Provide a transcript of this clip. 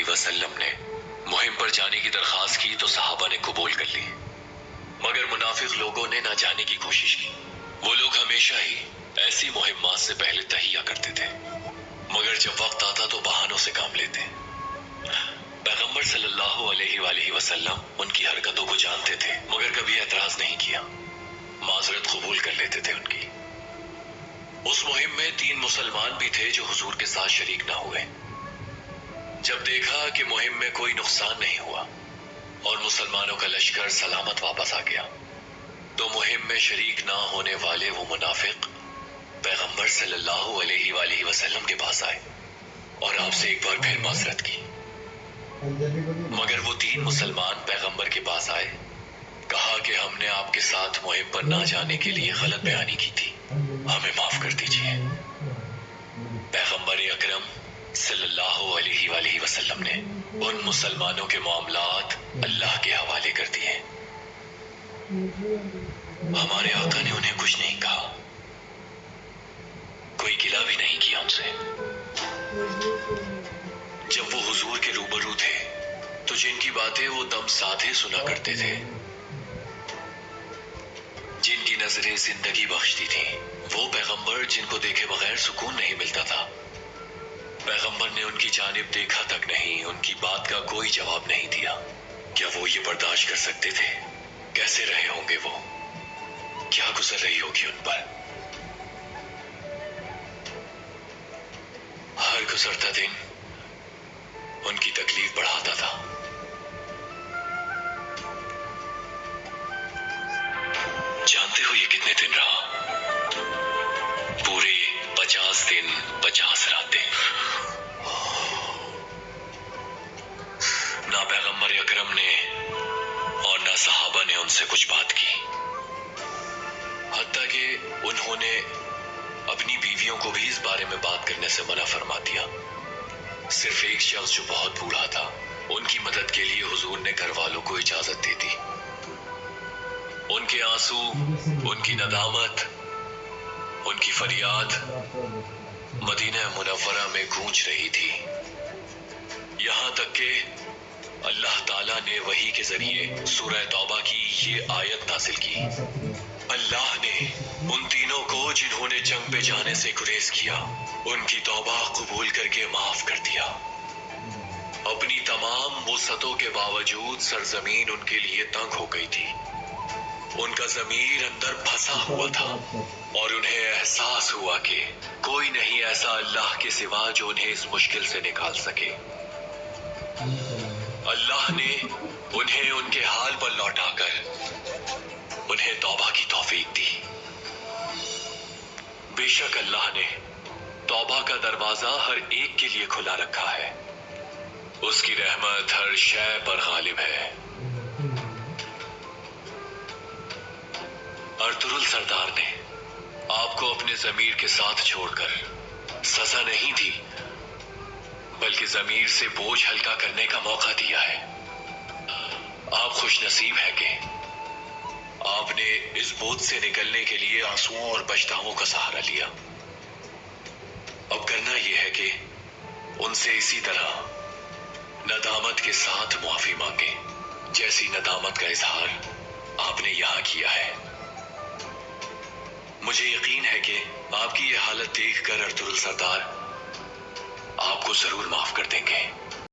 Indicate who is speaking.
Speaker 1: वसल्लम ने मुहिम पर जाने की दरखास्त की तो सहाबा ने कबूल कर ली, मगर मुनाफिक लोगों ने ना जाने की कोशिश की। वो लोग हमेशा ही ऐसी मुहिम्मात से पहले तहिया करते थे, मगर जब वक्त आता तो बहानों से काम लेते। पैगंबर सल्लल्लाहु अलैहि वसल्लम उनकी हरकतों को जानते थे, मगर कभी एतराज नहीं किया, माजरत कबूल कर लेते थे उनकी। उस मुहिम में 3 मुसलमान भी थे जो हुजूर के साथ शरीक ना हुए। जब देखा कि मुहिम में कोई नुकसान नहीं हुआ और मुसलमानों का लश्कर सलामत वापस आ गया, तो मुहिम में शरीक ना होने वाले वो मुनाफिक पैगंबर सल्लल्लाहु अलैहि वसल्लम के पास आए और आपसे एक बार फिर माजरत की। मगर वो 3 मुसलमान पैगंबर के पास आए, कहा कि हमने आपके साथ मुहिम पर ना जाने के लिए गलत बयानी की थी, हमें माफ कर दीजिए। पैगंबर अकरम सल्लल्लाहु अलैहि वसल्लम ने उन मुसलमानों के मामलात अल्लाह के हवाले कर दिए। हमारे आका ने उन्हें कुछ नहीं कहा, कोई गिला भी नहीं किया उनसे। जब वो हुजूर के रूबरू थे तो जिनकी बातें वो दम साधे सुना करते थे, जिनकी नजरें जिंदगी बख्शती थी, वो पैगंबर जिनको देखे बगैर सुकून नहीं मिलता था, पैगंबर ने उनकी जानिब देखा तक नहीं, उनकी बात का कोई जवाब नहीं दिया। क्या वो ये बर्दाश्त कर सकते थे? कैसे रहे होंगे वो? क्या गुजर रही होगी उन पर? हर गुजरता दिन उनकी तकलीफ बढ़ाता था। जानते हो ये कितने दिन रहा? पूरे 50 दिन 50 रातें। ना पैगंबर अकरम ने और ना सहाबा ने उनसे कुछ बात की, हत्ता कि उन्होंने अपनी बीवियों को भी इस बारे में बात करने से मना फरमा दिया। सिर्फ एक शख्स जो बहुत बूढ़ा था, उनकी मदद के लिए हुजूर ने घर वालों को इजाजत दे दी। उनके आंसू, उनकी नदामत, उनकी फरियाद मदीना मुनव्वरा में गूंज रही थी। यहां तक कि अल्लाह ताला ने वही के जरिए सूरह तौबा की ये आयत नाजिल की। अल्लाह ने उन तीनों को जिन्होंने जंग पे जाने से गुरेज किया, उनकी तौबा कबूल करके माफ कर दिया। अपनी तमाम वुसअतों के बावजूद सरजमीन उनके लिए तंग हो गई थी। उनका ज़मीर अंदर फंसा हुआ था और उन्हें एहसास हुआ कि कोई नहीं ऐसा अल्लाह के सिवा जो उन्हें इस मुश्किल से निकाल सके। अल्लाह ने उन्हें उनके हाल पर लौटाकर उन्हें तौबा की तौफीक दी। बेशक अल्लाह ने तौबा का दरवाजा हर एक के लिए खुला रखा है। उसकी रहमत हर शय पर गालिब है। अर्तुगरुल सरदार ने आपको अपने ज़मीर के साथ छोड़कर सजा नहीं दी, बल्कि ज़मीर से बोझ हल्का करने का मौका दिया है। आप खुशनसीब हैं कि आपने इस बोझ से निकलने के लिए आंसुओं और पछतावों का सहारा लिया। अब करना यह है कि उनसे इसी तरह नदामत के साथ मुआफी मांगे, जैसी नदामत का इजहार आपने यहाँ किया है। मुझे यकीन है कि आपकी ये हालत देखकर अर्तुगरुल सरदार आपको जरूर माफ कर देंगे।